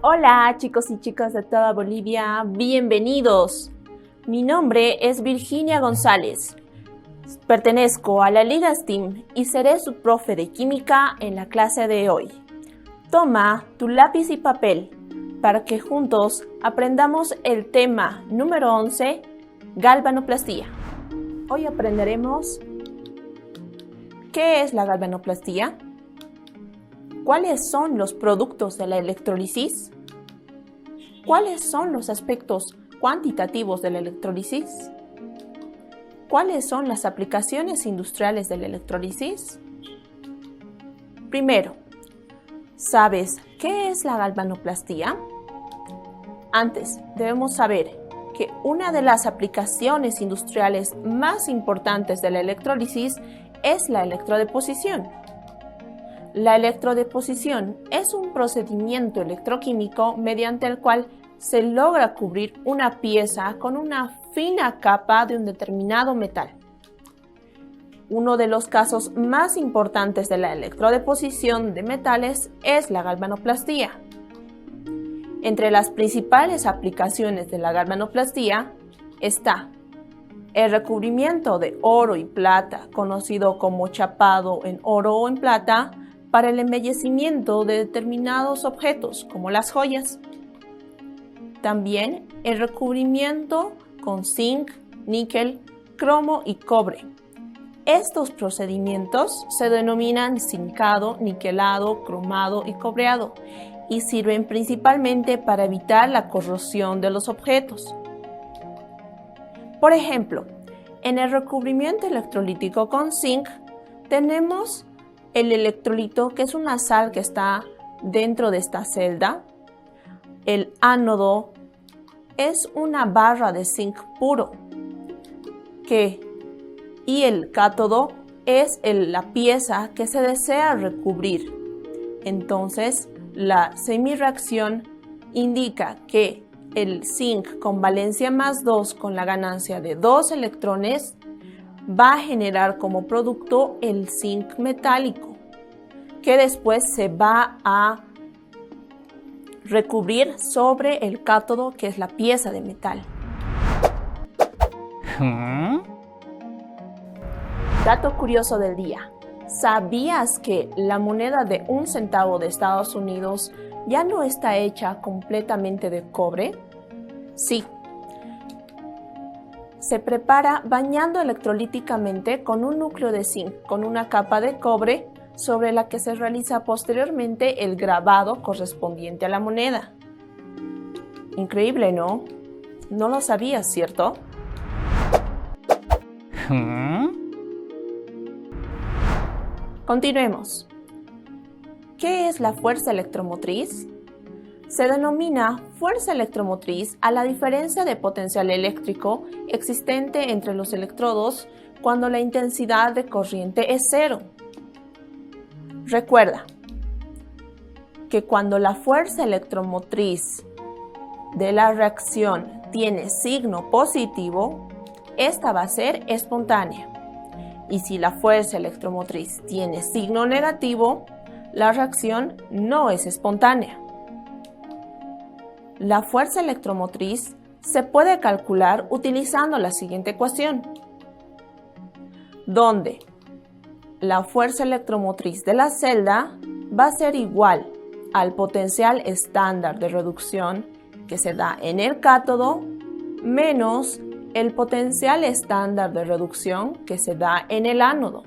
Hola chicos y chicas de toda Bolivia, bienvenidos. Mi nombre es Virginia González. Pertenezco a la Liga STEAM y seré su profe de química en la clase de hoy. Toma tu lápiz y papel para que juntos aprendamos el tema número 11, galvanoplastía. Hoy aprenderemos ¿qué es la galvanoplastía? ¿Cuáles son los productos de la electrólisis? ¿Cuáles son los aspectos cuantitativos de la electrólisis? ¿Cuáles son las aplicaciones industriales de la electrólisis? Primero, ¿sabes qué es la galvanoplastía? Antes, debemos saber que una de las aplicaciones industriales más importantes de la electrólisis es la electrodeposición. La electrodeposición es un procedimiento electroquímico mediante el cual se logra cubrir una pieza con una fina capa de un determinado metal. Uno de los casos más importantes de la electrodeposición de metales es la galvanoplastía. Entre las principales aplicaciones de la galvanoplastía está el recubrimiento de oro y plata, conocido como chapado en oro o en plata, para el embellecimiento de determinados objetos, como las joyas. También el recubrimiento con zinc, níquel, cromo y cobre. Estos procedimientos se denominan zincado, niquelado, cromado y cobreado y sirven principalmente para evitar la corrosión de los objetos. Por ejemplo, en el recubrimiento electrolítico con zinc tenemos el electrolito, que es una sal que está dentro de esta celda. El ánodo es una barra de zinc puro. Y el cátodo es la pieza que se desea recubrir. Entonces, la semirreacción indica que el zinc con valencia más 2 con la ganancia de 2 electrones va a generar como producto el zinc metálico, que después se va a recubrir sobre el cátodo, que es la pieza de metal. Dato curioso del día. ¿Sabías que la moneda de 1 centavo de Estados Unidos ya no está hecha completamente de cobre? Sí. Se prepara bañando electrolíticamente con un núcleo de zinc con una capa de cobre sobre la que se realiza posteriormente el grabado correspondiente a la moneda. Increíble, ¿no? No lo sabías, ¿cierto? Continuemos. ¿Qué es la fuerza electromotriz? Se denomina fuerza electromotriz a la diferencia de potencial eléctrico existente entre los electrodos cuando la intensidad de corriente es cero. Recuerda que cuando la fuerza electromotriz de la reacción tiene signo positivo, esta va a ser espontánea. Y si la fuerza electromotriz tiene signo negativo, la reacción no es espontánea. La fuerza electromotriz se puede calcular utilizando la siguiente ecuación, donde la fuerza electromotriz de la celda va a ser igual al potencial estándar de reducción que se da en el cátodo menos el potencial estándar de reducción que se da en el ánodo.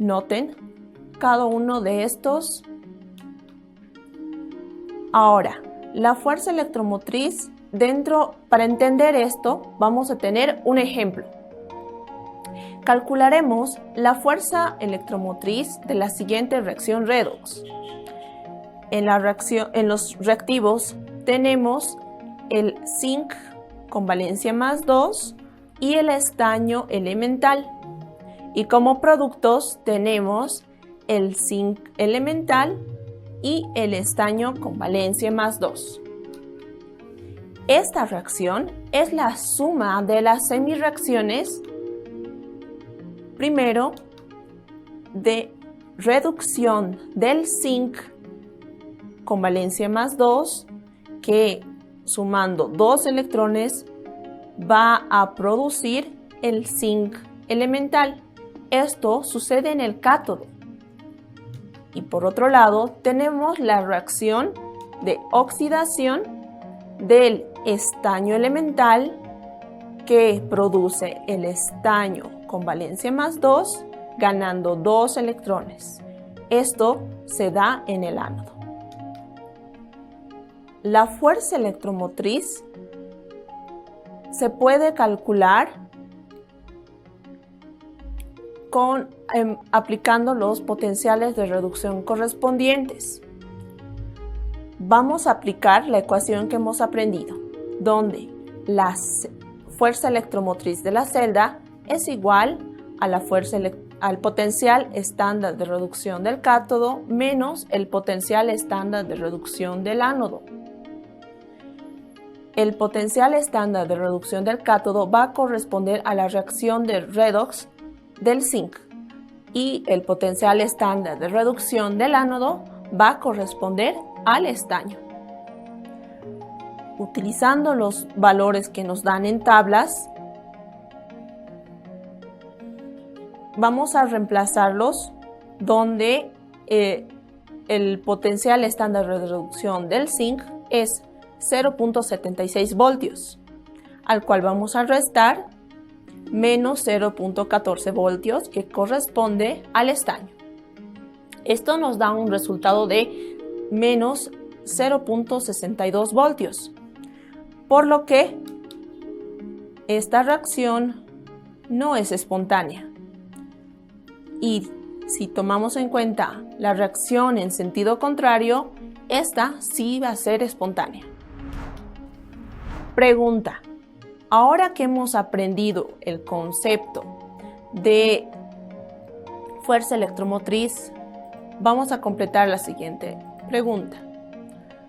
Noten cada uno de estos. Ahora, la fuerza electromotriz para entender esto, vamos a tener un ejemplo. Calcularemos la fuerza electromotriz de la siguiente reacción redox. En los reactivos tenemos el zinc con valencia más 2 y el estaño elemental. Y como productos tenemos el zinc elemental y el estaño con valencia más 2. Esta reacción es la suma de las semirreacciones, primero de reducción del zinc con valencia más 2 que sumando 2 electrones va a producir el zinc elemental. Esto sucede en el cátodo. Y por otro lado tenemos la reacción de oxidación del estaño elemental que produce el estaño con valencia más 2 ganando 2 electrones. Esto se da en el ánodo. La fuerza electromotriz se puede calcular aplicando los potenciales de reducción correspondientes. Vamos a aplicar la ecuación que hemos aprendido, donde la fuerza electromotriz de la celda es igual a al potencial estándar de reducción del cátodo menos el potencial estándar de reducción del ánodo. El potencial estándar de reducción del cátodo va a corresponder a la reacción de redox del zinc y el potencial estándar de reducción del ánodo va a corresponder al estaño. Utilizando los valores que nos dan en tablas, vamos a reemplazarlos donde el potencial estándar de reducción del zinc es 0.76 voltios, al cual vamos a restar menos 0.14 voltios que corresponde al estaño. Esto nos da un resultado de menos 0.62 voltios, por lo que esta reacción no es espontánea. Y si tomamos en cuenta la reacción en sentido contrario, esta sí va a ser espontánea. Pregunta: ahora que hemos aprendido el concepto de fuerza electromotriz, vamos a completar la siguiente pregunta.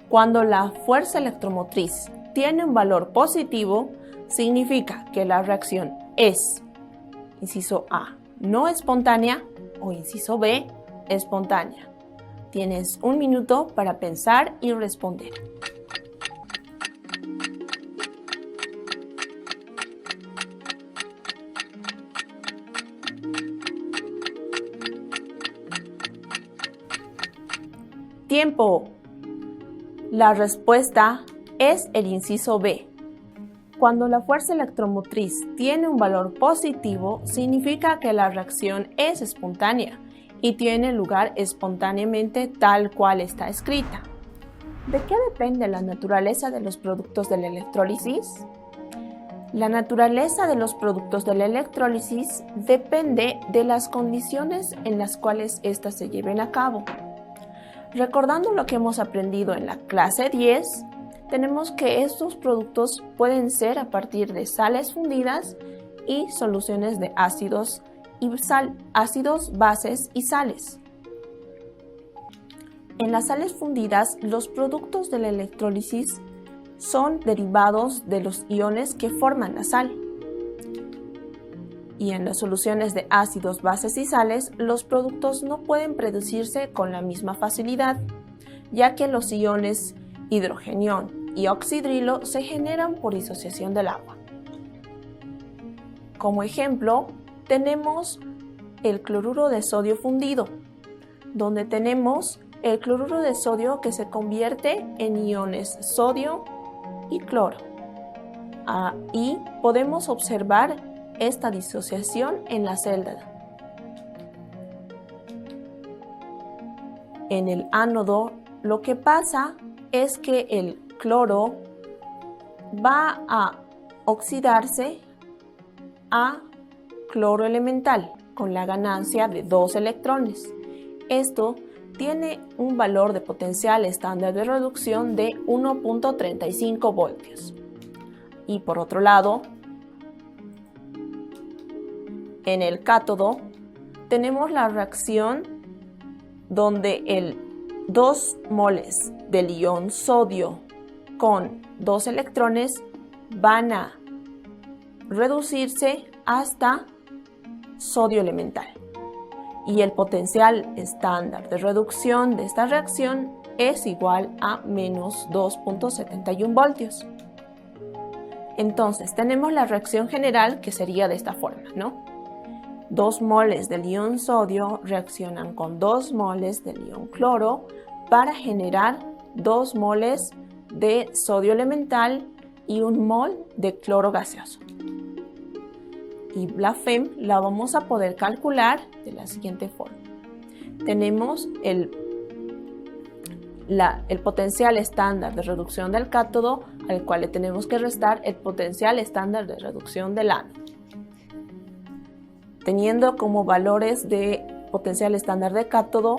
Cuando la fuerza electromotriz tiene un valor positivo, significa que la reacción es, inciso A, no espontánea, o inciso B, espontánea. Tienes un minuto para pensar y responder. Tiempo. La respuesta es el inciso B. Cuando la fuerza electromotriz tiene un valor positivo, significa que la reacción es espontánea y tiene lugar espontáneamente tal cual está escrita. ¿De qué depende la naturaleza de los productos de la electrólisis? La naturaleza de los productos de la electrólisis depende de las condiciones en las cuales éstas se lleven a cabo. Recordando lo que hemos aprendido en la clase 10, tenemos que estos productos pueden ser a partir de sales fundidas y soluciones de ácidos, bases y sales. En las sales fundidas, los productos de la electrólisis son derivados de los iones que forman la sal. Y en las soluciones de ácidos, bases y sales, los productos no pueden producirse con la misma facilidad, ya que los iones hidrogenión y oxidrilo se generan por disociación del agua. Como ejemplo, tenemos el cloruro de sodio fundido, donde tenemos el cloruro de sodio que se convierte en iones sodio y cloro. Y podemos observar esta disociación en la celda. En el ánodo, lo que pasa es que el cloro va a oxidarse a cloro elemental con la ganancia de 2 electrones. Esto tiene un valor de potencial estándar de reducción de 1.35 voltios. Y por otro lado, en el cátodo tenemos la reacción donde el 2 moles del ion sodio con 2 electrones van a reducirse hasta sodio elemental. Y el potencial estándar de reducción de esta reacción es igual a menos 2.71 voltios. Entonces, tenemos la reacción general que sería de esta forma, ¿no? 2 moles del ion sodio reaccionan con 2 moles del ion cloro para generar 2 moles de sodio elemental y 1 mol de cloro gaseoso. Y la FEM la vamos a poder calcular de la siguiente forma. Tenemos el potencial estándar de reducción del cátodo, al cual le tenemos que restar el potencial estándar de reducción del ánodo. Teniendo como valores de potencial estándar de cátodo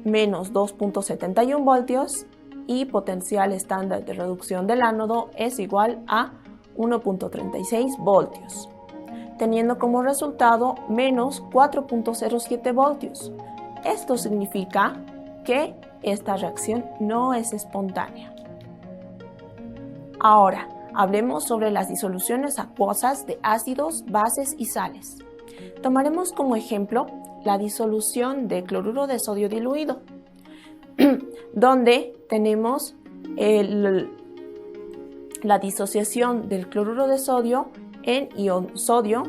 menos 2.71 voltios y potencial estándar de reducción del ánodo es igual a 1.36 voltios, teniendo como resultado menos 4.07 voltios. Esto significa que esta reacción no es espontánea. Ahora, hablemos sobre las disoluciones acuosas de ácidos, bases y sales. Tomaremos como ejemplo la disolución de cloruro de sodio diluido, donde tenemos la disociación del cloruro de sodio en ion sodio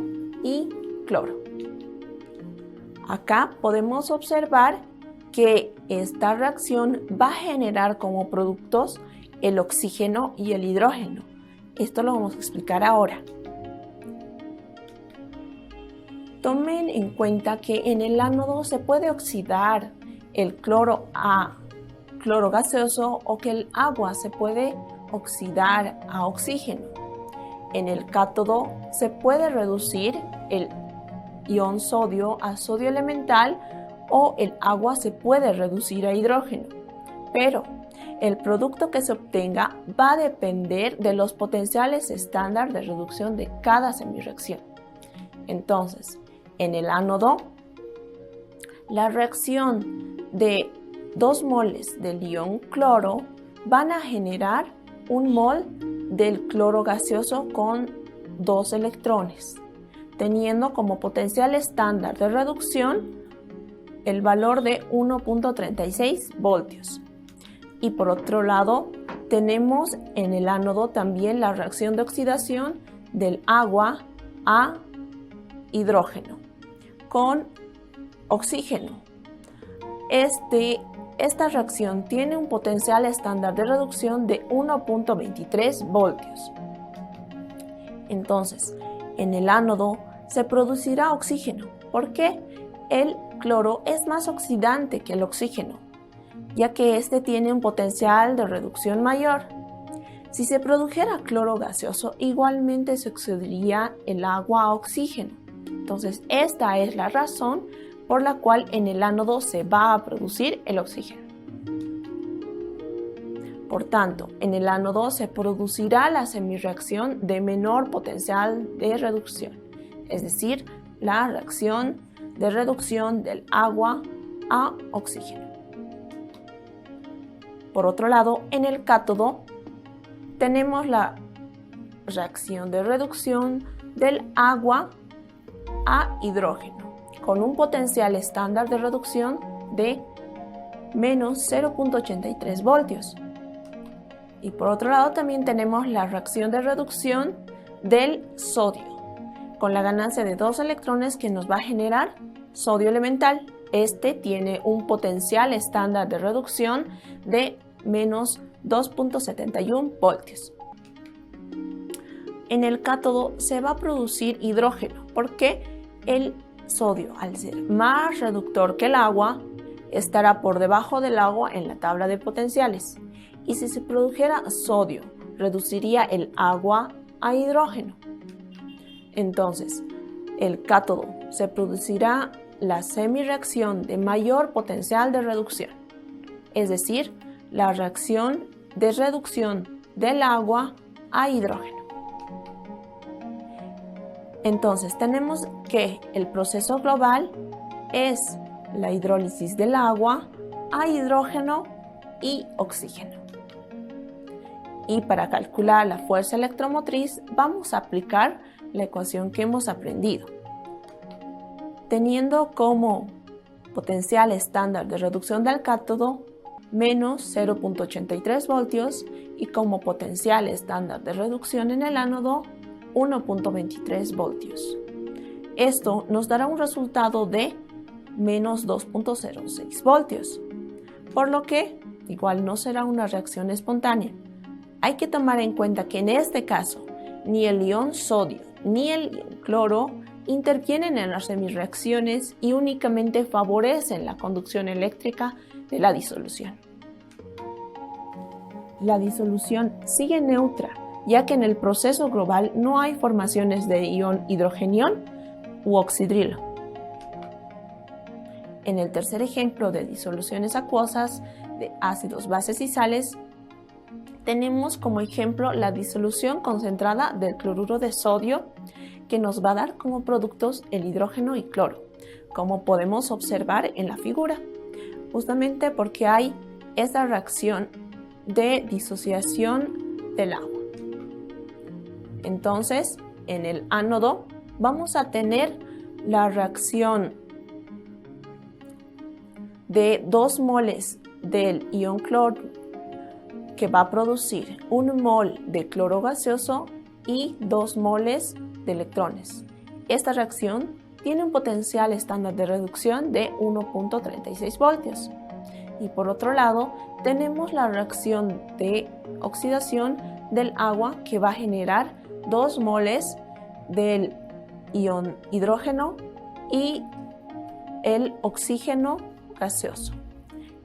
y cloro. Acá podemos observar que esta reacción va a generar como productos el oxígeno y el hidrógeno. Esto lo vamos a explicar ahora. Tomen en cuenta que en el ánodo se puede oxidar el cloro a cloro gaseoso o que el agua se puede oxidar a oxígeno. En el cátodo se puede reducir el ion sodio a sodio elemental o el agua se puede reducir a hidrógeno, pero el producto que se obtenga va a depender de los potenciales estándar de reducción de cada semirreacción. Entonces, en el ánodo, la reacción de 2 moles del ion cloro van a generar 1 mol del cloro gaseoso con 2 electrones, teniendo como potencial estándar de reducción el valor de 1.36 voltios. Y por otro lado, tenemos en el ánodo también la reacción de oxidación del agua a hidrógeno con oxígeno. Esta reacción tiene un potencial estándar de reducción de 1.23 voltios. Entonces, en el ánodo se producirá oxígeno, porque el cloro es más oxidante que el oxígeno, ya que este tiene un potencial de reducción mayor. Si se produjera cloro gaseoso, igualmente se oxidaría el agua a oxígeno. Entonces, esta es la razón por la cual en el ánodo se va a producir el oxígeno. Por tanto, en el ánodo se producirá la semirreacción de menor potencial de reducción, es decir, la reacción de reducción del agua a oxígeno. Por otro lado, en el cátodo tenemos la reacción de reducción del agua a hidrógeno, con un potencial estándar de reducción de menos 0.83 voltios. Y por otro lado también tenemos la reacción de reducción del sodio, con la ganancia de 2 electrones que nos va a generar sodio elemental. Este tiene un potencial estándar de reducción de menos 2.71 voltios. En el cátodo se va a producir hidrógeno porque el sodio, al ser más reductor que el agua, estará por debajo del agua en la tabla de potenciales. Y si se produjera sodio, reduciría el agua a hidrógeno. Entonces, el cátodo se producirá la semirreacción de mayor potencial de reducción, es decir, la reacción de reducción del agua a hidrógeno. Entonces, tenemos que el proceso global es la hidrólisis del agua a hidrógeno y oxígeno. Y para calcular la fuerza electromotriz vamos a aplicar la ecuación que hemos aprendido. Teniendo como potencial estándar de reducción del cátodo menos 0.83 voltios y como potencial estándar de reducción en el ánodo 1.23 voltios. Esto nos dará un resultado de menos 2.06 voltios, por lo que igual no será una reacción espontánea. Hay que tomar en cuenta que en este caso ni el ion sodio ni el ion cloro intervienen en las semireacciones y únicamente favorecen la conducción eléctrica de la disolución. La disolución sigue neutra, ya que en el proceso global no hay formaciones de ion hidrogenión u oxidrilo. En el tercer ejemplo de disoluciones acuosas de ácidos, bases y sales, tenemos como ejemplo la disolución concentrada del cloruro de sodio, que nos va a dar como productos el hidrógeno y cloro, como podemos observar en la figura, justamente porque hay esta reacción de disociación del agua. Entonces, en el ánodo vamos a tener la reacción de 2 moles del ion cloro, que va a producir 1 mol de cloro gaseoso y 2 moles de electrones. Esta reacción tiene un potencial estándar de reducción de 1.36 voltios. Y por otro lado, tenemos la reacción de oxidación del agua, que va a generar 2 moles del ion hidrógeno y el oxígeno gaseoso.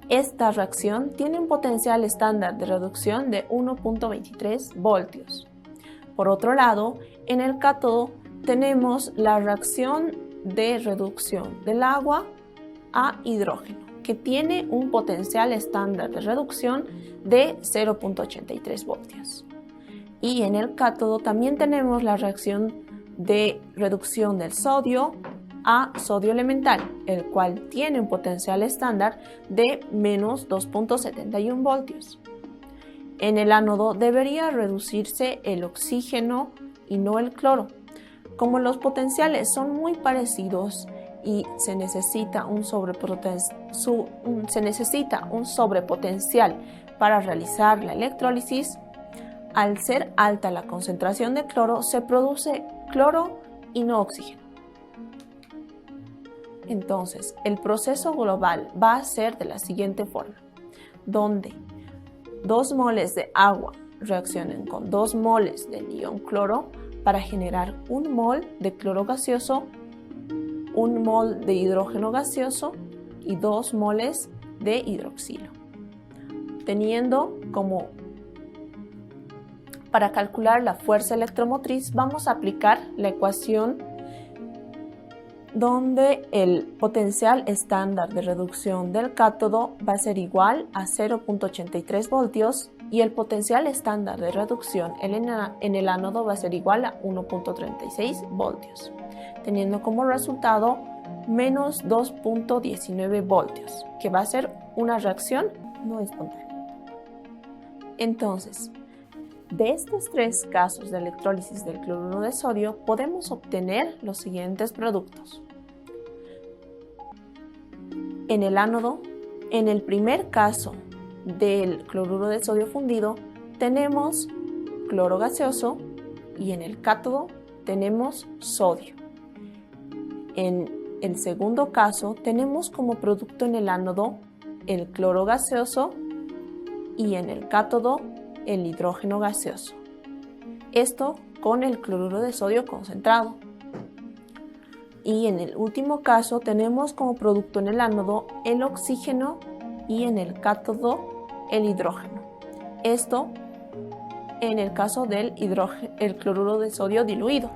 Esta reacción tiene un potencial estándar de reducción de 1.23 voltios. Por otro lado, en el cátodo tenemos la reacción de reducción del agua a hidrógeno, que tiene un potencial estándar de reducción de 0.83 voltios. Y en el cátodo también tenemos la reacción de reducción del sodio a sodio elemental, el cual tiene un potencial estándar de menos 2.71 voltios. En el ánodo debería reducirse el oxígeno y no el cloro. Como los potenciales son muy parecidos y se necesita un sobrepotencial para realizar la electrólisis, al ser alta la concentración de cloro, se produce cloro y no oxígeno. Entonces, el proceso global va a ser de la siguiente forma, donde 2 moles de agua reaccionen con 2 moles del ion cloro para generar 1 mol de cloro gaseoso, 1 mol de hidrógeno gaseoso y 2 moles de hidroxilo. Teniendo como para calcular la fuerza electromotriz, vamos a aplicar la ecuación donde el potencial estándar de reducción del cátodo va a ser igual a 0.83 voltios y el potencial estándar de reducción en el ánodo va a ser igual a 1.36 voltios, teniendo como resultado menos 2.19 voltios, que va a ser una reacción no espontánea. Entonces, de estos 3 casos de electrólisis del cloruro de sodio podemos obtener los siguientes productos. En el ánodo, en el primer caso del cloruro de sodio fundido, tenemos cloro gaseoso y en el cátodo tenemos sodio. En el segundo caso tenemos como producto en el ánodo el cloro gaseoso y en el cátodo el hidrógeno gaseoso. Esto con el cloruro de sodio concentrado. Y en el último caso tenemos como producto en el ánodo el oxígeno y en el cátodo el hidrógeno. Esto en el caso del el cloruro de sodio diluido.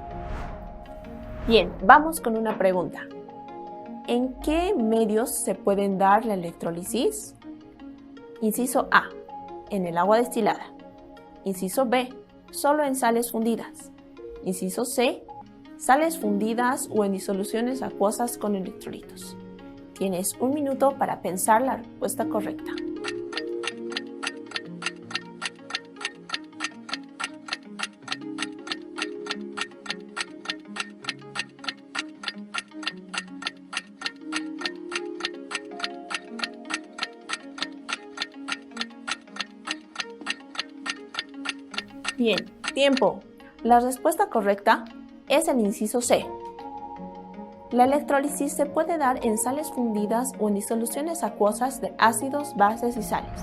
Bien, vamos con una pregunta. ¿En qué medios se pueden dar la electrólisis? Inciso A, en el agua destilada. Inciso B, solo en sales fundidas. Inciso C, sales fundidas o en disoluciones acuosas con electrolitos. Tienes 1 minuto para pensar la respuesta correcta. Bien, tiempo. La respuesta correcta es el inciso C. La electrólisis se puede dar en sales fundidas o en disoluciones acuosas de ácidos, bases y sales.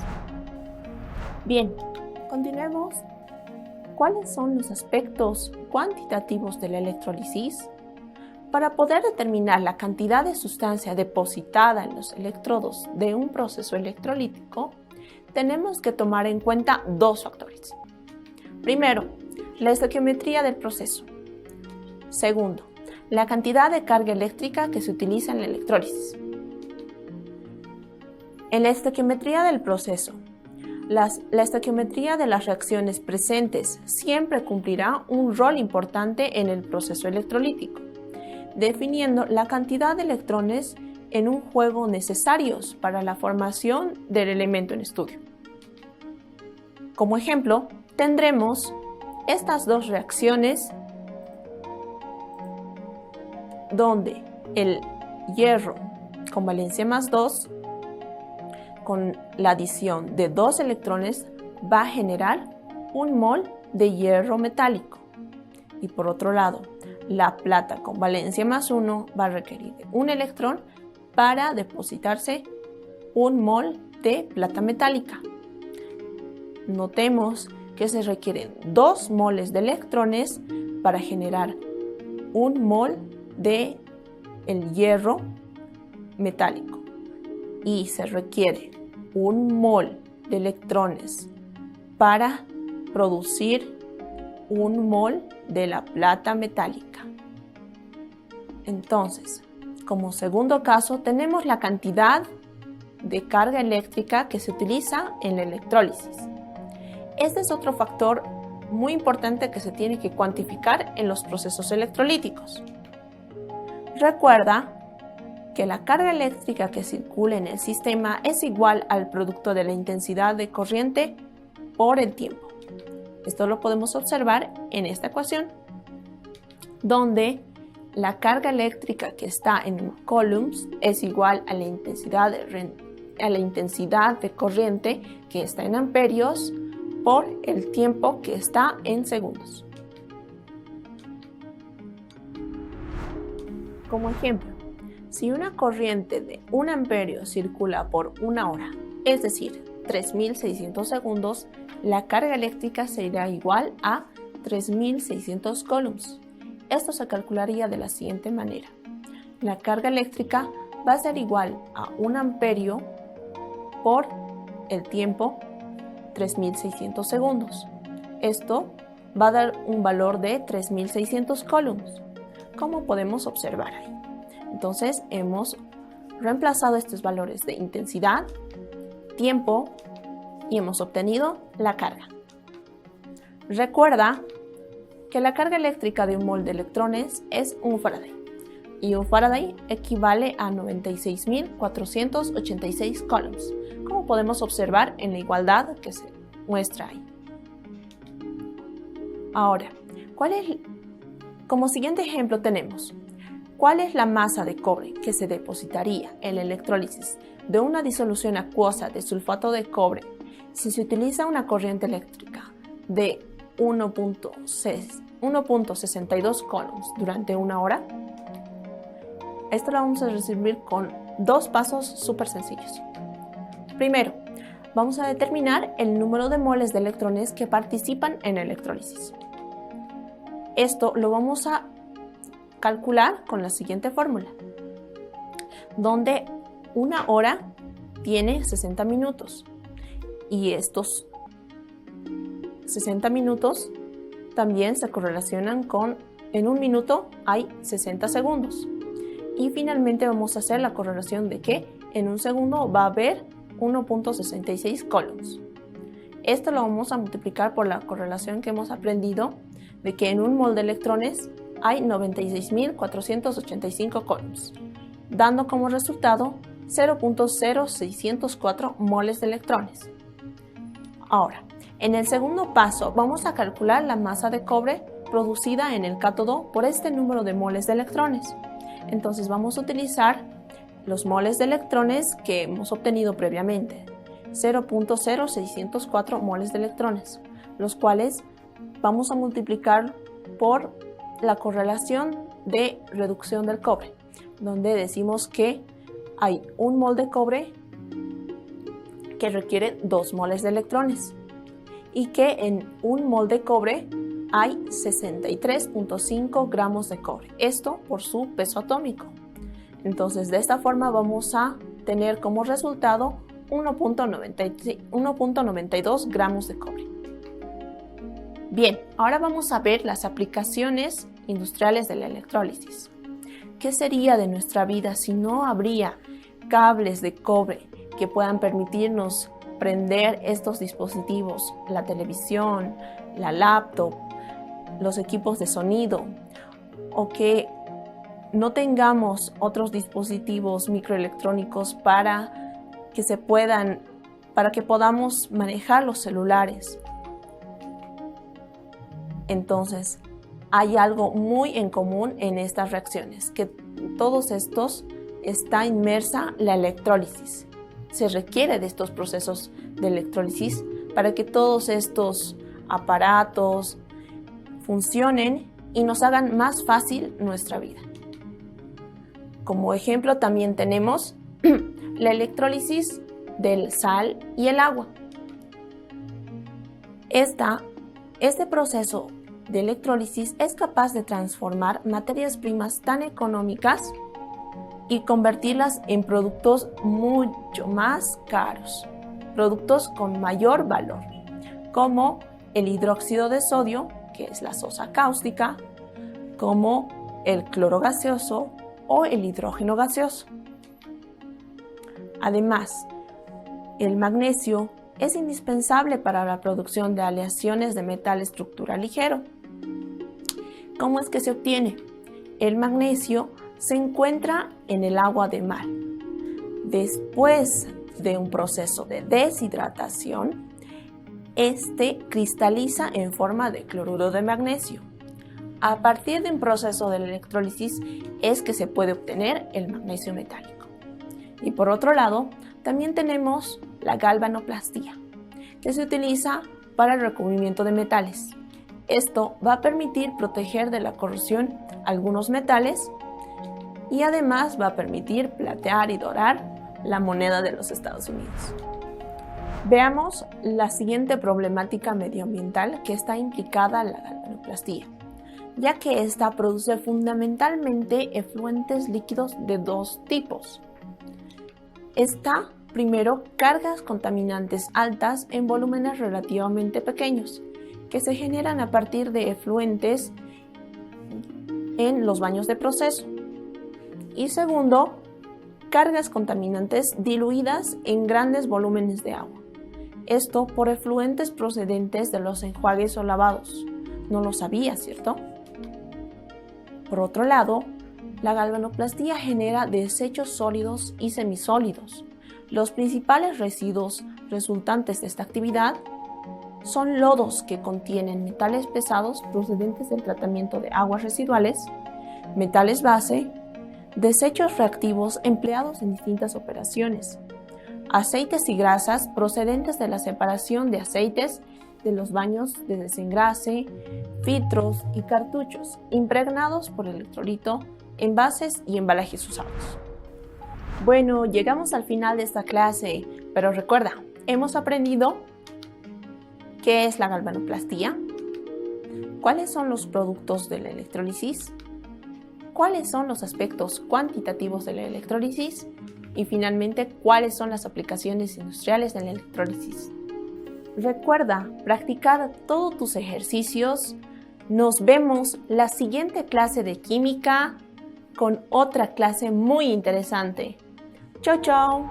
Bien, continuemos. ¿Cuáles son los aspectos cuantitativos de la electrólisis? Para poder determinar la cantidad de sustancia depositada en los electrodos de un proceso electrolítico, tenemos que tomar en cuenta dos factores. Primero, la estequiometría del proceso. Segundo, la cantidad de carga eléctrica que se utiliza en la electrólisis. En la estequiometría del proceso, la estequiometría de las reacciones presentes siempre cumplirá un rol importante en el proceso electrolítico, definiendo la cantidad de electrones en un juego necesarios para la formación del elemento en estudio. Como ejemplo, tendremos estas dos reacciones donde el hierro con valencia más 2 con la adición de 2 electrones va a generar un mol de hierro metálico. Y por otro lado, la plata con valencia más 1 va a requerir un electrón para depositarse un mol de plata metálica. Notemos que se requieren 2 moles de electrones para generar un mol de el hierro metálico y se requiere un mol de electrones para producir un mol de la plata metálica. Entonces, como segundo caso, tenemos la cantidad de carga eléctrica que se utiliza en la electrólisis. Este es otro factor muy importante que se tiene que cuantificar en los procesos electrolíticos. Recuerda que la carga eléctrica que circula en el sistema es igual al producto de la intensidad de corriente por el tiempo. Esto lo podemos observar en esta ecuación, donde la carga eléctrica que está en coulombs es igual a la intensidad de corriente que está en amperios por el tiempo que está en segundos. Como ejemplo, si una corriente de 1 amperio circula por 1 hora, es decir, 3600 segundos, la carga eléctrica será igual a 3600 coulombs. Esto se calcularía de la siguiente manera. La carga eléctrica va a ser igual a 1 amperio por el tiempo 3600 segundos. Esto va a dar un valor de 3600 coulombs, como podemos observar ahí. Entonces hemos reemplazado estos valores de intensidad, tiempo y hemos obtenido la carga. Recuerda que la carga eléctrica de un mol de electrones es 1 Faraday y 1 Faraday equivale a 96.486 coulombs, como podemos observar en la igualdad que se muestra ahí. Ahora, como siguiente ejemplo tenemos, ¿cuál es la masa de cobre que se depositaría en la electrólisis de una disolución acuosa de sulfato de cobre si se utiliza una corriente eléctrica de 1.62 coulombs durante 1 hora? Esto lo vamos a resolver con 2 pasos súper sencillos. Primero, vamos a determinar el número de moles de electrones que participan en la electrólisis. Esto lo vamos a calcular con la siguiente fórmula, donde 1 hora tiene 60 minutos y estos 60 minutos también se correlacionan con en 1 minuto hay 60 segundos y finalmente vamos a hacer la correlación de que en 1 segundo va a haber 1.66 coulombs. Esto lo vamos a multiplicar por la correlación que hemos aprendido de que en un mol de electrones hay 96.485 coulombs, dando como resultado 0.0604 moles de electrones. Ahora, en el segundo paso vamos a calcular la masa de cobre producida en el cátodo por este número de moles de electrones. Entonces vamos a utilizar los moles de electrones que hemos obtenido previamente, 0.0604 moles de electrones, los cuales vamos a multiplicar por la correlación de reducción del cobre, donde decimos que hay 1 mol de cobre que requiere 2 moles de electrones y que en 1 mol de cobre hay 63.5 gramos de cobre, esto por su peso atómico. Entonces, de esta forma vamos a tener como resultado 1.92 gramos de cobre. Bien, ahora vamos a ver las aplicaciones industriales de la electrólisis. ¿Qué sería de nuestra vida si no habría cables de cobre que puedan permitirnos prender estos dispositivos, la televisión, la laptop, los equipos de sonido, o que no tengamos otros dispositivos microelectrónicos para que podamos manejar los celulares? Entonces, hay algo muy en común en estas reacciones, que todos estos está inmersa la electrólisis. Se requiere de estos procesos de electrólisis para que todos estos aparatos funcionen y nos hagan más fácil nuestra vida. Como ejemplo también tenemos la electrólisis del sal y el agua. Este proceso de electrólisis es capaz de transformar materias primas tan económicas y convertirlas en productos mucho más caros, productos con mayor valor, como el hidróxido de sodio, que es la sosa cáustica, como el cloro gaseoso o el hidrógeno gaseoso. Además, el magnesio es indispensable para la producción de aleaciones de metal estructural ligero. ¿Cómo es que se obtiene? El magnesio se encuentra en el agua de mar. Después de un proceso de deshidratación, este cristaliza en forma de cloruro de magnesio. A partir de un proceso de electrólisis es que se puede obtener el magnesio metálico. Y por otro lado, también tenemos la galvanoplastía, que se utiliza para el recubrimiento de metales. Esto va a permitir proteger de la corrosión algunos metales y además va a permitir platear y dorar la moneda de los Estados Unidos. Veamos la siguiente problemática medioambiental que está implicada en la galvanoplastía, ya que esta produce fundamentalmente efluentes líquidos de dos tipos. Está primero cargas contaminantes altas en volúmenes relativamente pequeños, que se generan a partir de efluentes en los baños de proceso. Y segundo, cargas contaminantes diluidas en grandes volúmenes de agua. Esto por efluentes procedentes de los enjuagues o lavados. No lo sabía, ¿cierto? Por otro lado, la galvanoplastía genera desechos sólidos y semisólidos. Los principales residuos resultantes de esta actividad son lodos que contienen metales pesados procedentes del tratamiento de aguas residuales, metales base, desechos reactivos empleados en distintas operaciones, aceites y grasas procedentes de la separación de aceites de los baños de desengrase, filtros y cartuchos impregnados por electrolito, envases y embalajes usados. Bueno, llegamos al final de esta clase, pero recuerda, hemos aprendido qué es la galvanoplastía, cuáles son los productos de la electrólisis, cuáles son los aspectos cuantitativos de la electrólisis y finalmente cuáles son las aplicaciones industriales de la electrólisis. Recuerda practicar todos tus ejercicios. Nos vemos la siguiente clase de química con otra clase muy interesante. Chao, chao.